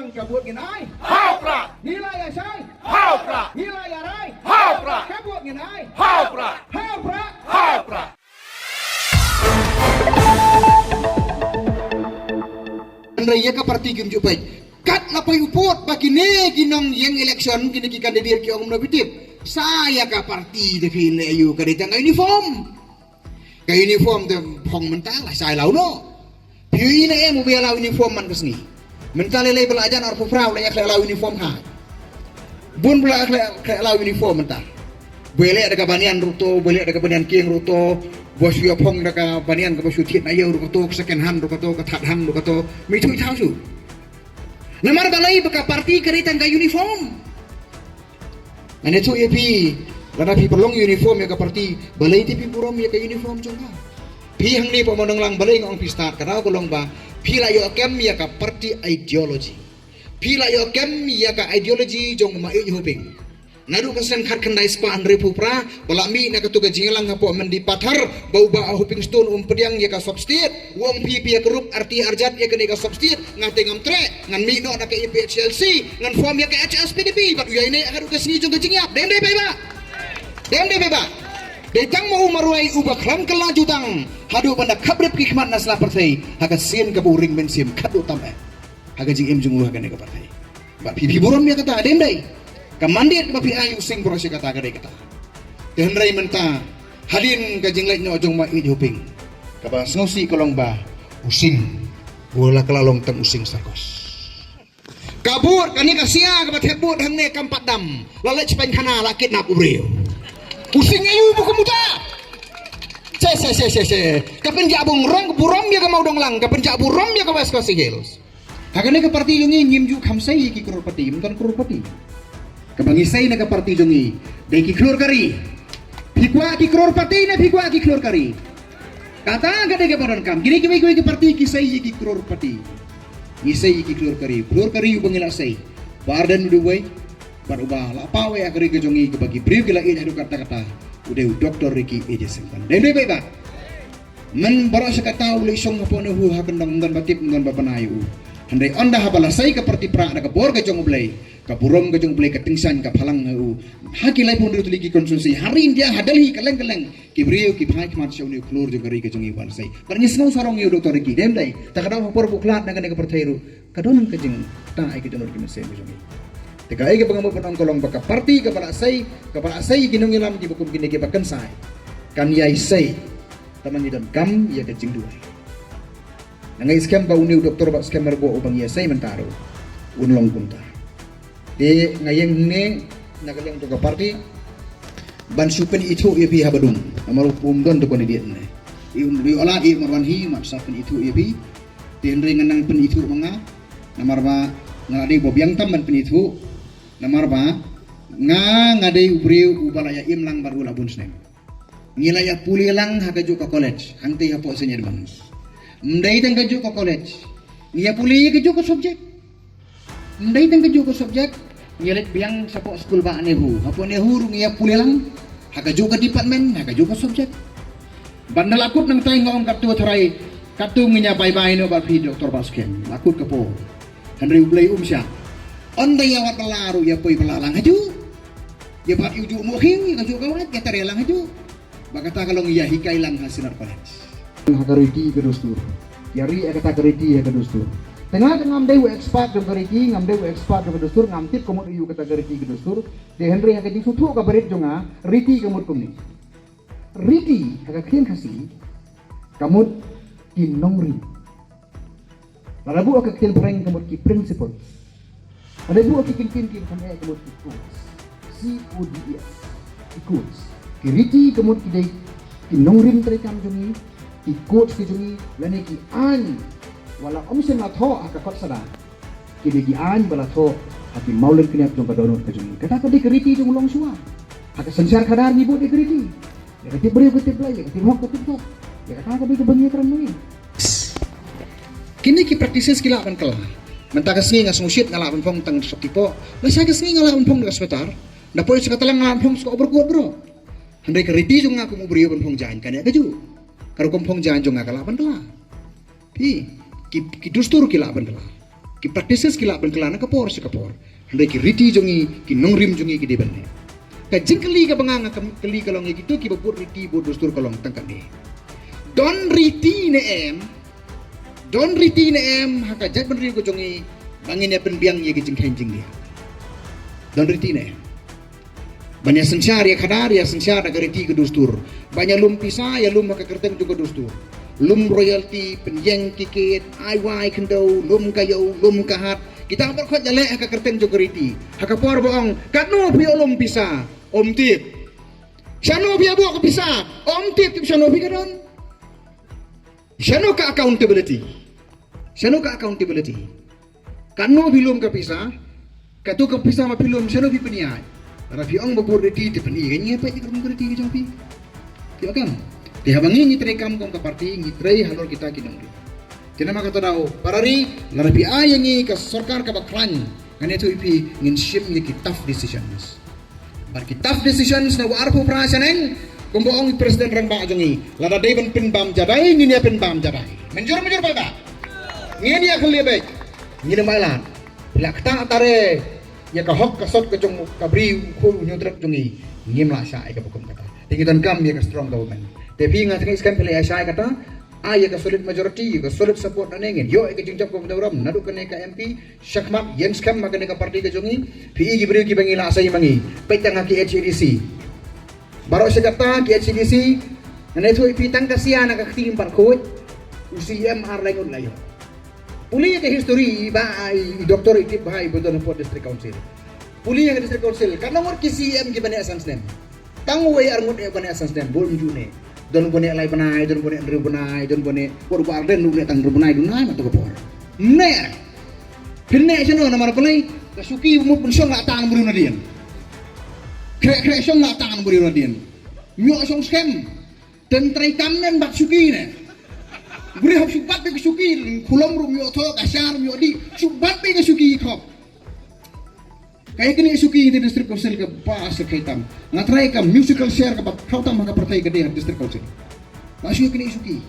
lang kabut ginay. Haupra! Hilay asay. Haupra! Hilay aray. Haupra! Kabut ginay. Haupra! Haupra. Haupra! Raya ka parti kim jupai kat lapai upot bagi ne ginong yang election kini ki kandidat ki ong nobitip saya ka parti de ki le ayu ka ditang ka uniform de phong mentala saya lau no piu ne mo bela uniform man kesni mentale le belajan ar frau le yak lau uniform ha bun bela yak lau uniform mentah boleh ada kabanian ruto boleh ada kabanian king ruto bos yo phong da ka banian ka bos thiet na yo ru to second hand ru to ka that hand ru to mi thui thau su namar balai baka parti kari tang ka uniform ane tu ep lada pi perlong uniform ya ka parti balai ti pi purom ya ka uniform chonga pi hang ni pomondong lang balai ngong pi start karau ko long ba pi la yo kem ya ka parti ideology pi la yo kem ya ka ideology jong ma yu hoping Nadu kasan khat kandai spa andre pupra balami na katuga jingalang hapo mandi pathar bau ba hoping stone pediang ya ka substate wong pi ya kerup arti arjat ya ka substate ngate ngam tre ngan mi no na ka IPHLC ngan form ya ka HSPDP bat ya ini hadu ka sini jong jingyap dende beba detang mau maruai ubak ram kelanjutan hadu banda kabrep kikmat nasla partai haga sien ka buring mensim kadu tamai haga jingim junglu haga ne ka partai ba pi borom ya kata dende Kamandir bapi ayu sing proses kata kadai kata. Tenrai menta halin kajing lain ojong ma hoping. Kaba ngosi kolong ba using. Bola kelalong teng using sakos. Kabur kani kasia kaba tebut hangne kampat dam. Lalai cepen kana lakit nak ubreu. Using ayu buku muda. Se. Kapen jabung rong burom ya ka mau dong lang. Kapen jaburom ya ka West Coast Hills. Hakane ka parti yungi nyimju kamsai ki krorpati, bukan krorpati. Kebangisai na ka parti jongi dai ki klor kari phikwa ki kror pati na phikwa ki klor kari kata ga dai ke paron kam kini ki parti ki sai ki kror pati ngisai ki klor kari bangila sai bardan duwai baruba la pawe akri ke jongi ke bagi brief kila ina kata udah doktor Ricky eje sempan dai ba men baros kata uli song hapone hu hakendang ngan batip ngan babanayu handai onda habala sai ke parti pra na ka bor ke jong blai kaburom ke jong blai ketingsan ka phalang hu hakilai pun dutuli ki konsumsi hari india hadalhi kaleng kibriu ki phai khmat shauni klur jong kari ke jong iwan sai parni snau sarong yu doktor ki dem dai takada hopor buklat na ka perthairu kadon ke jeng ta ai ki donor ki mese jong tekai ke pengamu penong kolong baka parti ke pala sai ginung ilam di bukum kini ke bakan sai kan yai sai taman idon kam ya ke jeng duai nangai scam ba uniu doktor ba scammer bo ubang ya sai mentaro unlong punta de ngayeng ne nagaleng to ka parti ban supen itu yepi habadum amaru umdon to koni ne li ola di marwan hi mat sapen itu yepi den nganang pen itu manga namar ba ngade bobyang tam ban pen itu namar ba ngade ubriu ubala ya imlang baru labun snem ngilaya pulilang hakajo ka college hangte hapo senyer bang mdai tang kajo ka college niya puli kajo ka subject mdai tang kajo ka subject ngilit biang sapo school ba nehu hapo nehu ngiya pulilang hakajo ka department hakajo ka subject bandal akut nang tay ngom kartu tharai kartu nginya bye no ba fi doktor basken akut ka po handre ublay umsya onday awat pelaru ya poi pelalang haju ya ba uju mo hing kajo ka wat ka tarelang haju bakata kalong iya hikai lang hasinar college hakariti ke dostur yari kata kariti ke dostur tengah ngamdai we expert ke kariti ngamdai we expert ke dostur ngamtip komod yu kata kariti ke dostur de henry hakati sutu ka berit jonga riti kamut kumni riti hakakin khasi kamut kim nongri larabu akakin prank kamut ki principle ada bu akikin kim kamut ki codes codes ki riti kamut ki dai ki nongrim terekam jongi ikut ke jungi lani ki an wala omsen la tho aka kot sada ki de ki an bala tho hati maulen kini jong kadonot ke jungi kata ko de keriti jong long suwa aka sensar kadar ni bu de keriti ya kati beri ko tiplay ya kati hok ko tiplok ya kata ko de bangi kran ni kini ki practices kila ban kala menta kasngi ngasmusit ngala ban phong tang sokipo la sa kasngi ngala ban phong de sepetar da poe sekatalang ngala phong sko berkuat bro handai keriti jong aku mo beri ban phong jan kan ya keju karo kompong jangan jonga kala ban kala pi ki dustur kila ban kala Ki practices kila ben kelana kapor sekapor. Handai ki riti jongi ki nongrim jongi ki debane. Ka jingkeli ka banganga keli kalong gitu ki babur riti bo dostur kalong tangkat ni. Don riti ne em haka jat ben ri ko jongi bangin ya penbiang ye ki jingkhen jing dia. Don riti ne. Banyak sensyar ya kadar ya sensyar agar riti ke dostur. Banyak lum pisah ya lum haka kerteng juga dostur. Lum royalty penjeng tiket IY kendo lum kayo lum kahat kita berkot jalek haka kerteng juga riti haka por boong kanu pi lum pisah om tip syano pi abo ko pisah om tip syano pi kadon syano ka accountability kanu pi lum ka pisah katu ka pisah ma pi lum syano pi peniai rapi ong babur riti te peni ganya pa ikrum riti ke jampi ti akan dia bangi ngitre kam kong ka parti ngitre halor kita kinong. Kena maka tadau parari larapi ayangi ka sarkar ka baklan ngane tu ipi ngin shim ni ki tough decisions. Bar ki tough decisions na war ko prasaneng kumboong presiden rang ba jongi lada deban pin bam jadai ngin ya pin bam jadai. Menjur ba. Ngin ya khlibe ngin mailan. Bila kata tare ya ka hok ka sot ka jong ka bri ko nyutrak jongi ngim la sha ka bukum kata. Tingitan kam ya ka strong government. Tapi ngat ngis kan pilih Aisyah kata, ayah ka solid majority, ka solid support na nengen. Yo ka jingjap ko bidawram, nadu ka ka MP, syakmat Jens Kam magane ka parti ka jongi, PI gibril ki bangila asay mangi, paitang ki HCDC. Baro siya kata ki HCDC, na ito ipitang kasiya na kaktiling parkot, UCM arlangon layo. Puli ka history ba ay doktor itip bahay bodo na po district council. Puli ka district council, kanang ki CM ki bani asans nem. Tangway arngot e bani asans nem, bol mjune. Don bone lai banai, don bone andru banai, don bone por barden nu tang andru banai dunai matu kapor. Ne. Pinne sino na marapalay, kasuki mo pun siyang tang buri na diyan. Kre siyang tang buri na diyan. Myo siyang scam. Dan tray kamnen bak suki ne. Buri hab subat be suki, kulom rum myo to kasar myo di, subat be suki khop. Kaya kini suki di district council ke bahasa kaitam. Ngatrai ka musical share ka kau tam maka partai ke dia district council. Masih kini suki.